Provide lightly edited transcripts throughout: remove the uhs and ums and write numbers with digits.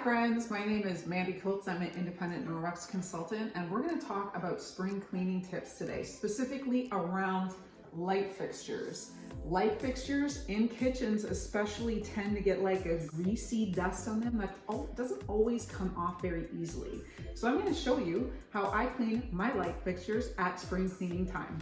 friends, my name is Mandy Coates. I'm an independent Norwex consultant, and we're going to talk about spring cleaning tips today, specifically around light fixtures. Light fixtures in kitchens especially tend to get like a greasy dust on them that doesn't always come off very easily. So I'm going to show you how I clean my light fixtures at spring cleaning time.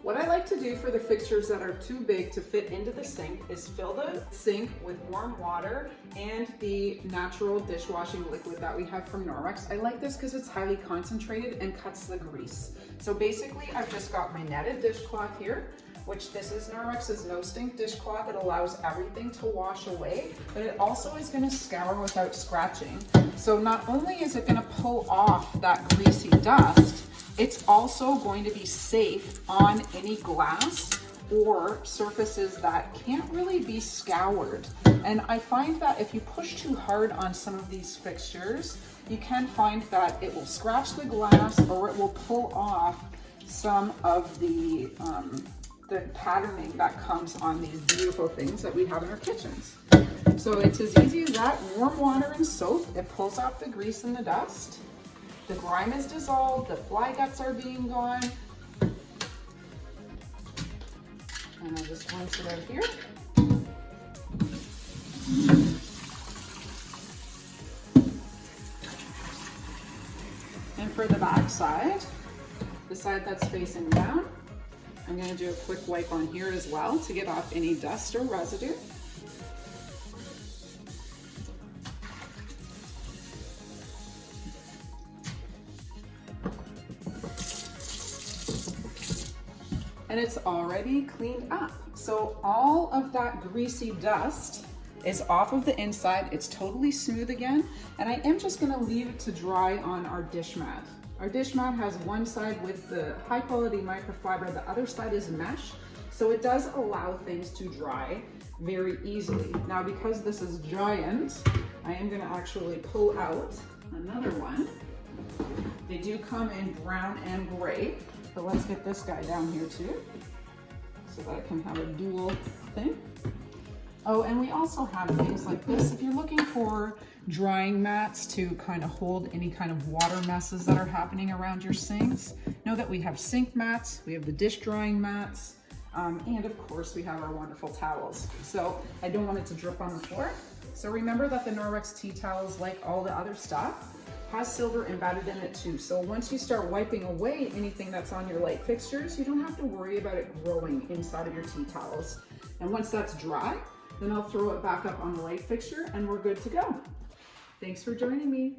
What I like to do for the fixtures that are too big to fit into the sink is fill the sink with warm water and the natural dishwashing liquid that we have from Norwex. I like this because it's highly concentrated and cuts the grease. So basically I've just got my netted dishcloth here, which this is Norwex's no stink dishcloth. It allows everything to wash away, but it also is going to scour without scratching. So not only is it going to pull off that greasy dust, it's also going to be safe on any glass or surfaces that can't really be scoured. And I find that if you push too hard on some of these fixtures, you can find that it will scratch the glass or it will pull off some of the patterning that comes on these beautiful things that we have in our kitchens. So it's as easy as that. Warm water and soap, it pulls off the grease and the dust. The grime is dissolved, the fly guts are being gone. And I'll just rinse it out here. And for the back side, the side that's facing down, I'm going to do a quick wipe on here as well to get off any dust or residue. And it's already cleaned up. So all of that greasy dust is off of the inside. It's totally smooth again. And I am just gonna leave it to dry on our dish mat. Our dish mat has one side with the high quality microfiber, the other side is mesh. So it does allow things to dry very easily. Now, because this is giant, I am gonna actually pull out another one. They do come in brown and gray. But let's get this guy down here too, so that it can have a dual thing. Oh, and we also have things like this. If you're looking for drying mats to kind of hold any kind of water messes that are happening around your sinks, know that we have sink mats, we have the dish drying mats, and of course we have our wonderful towels. So I don't want it to drip on the floor. So remember that the Norwex tea towels, like all the other stuff, has silver embedded in it too. So once you start wiping away anything that's on your light fixtures, you don't have to worry about it growing inside of your tea towels. And once that's dry, then I'll throw it back up on the light fixture and we're good to go. Thanks for joining me.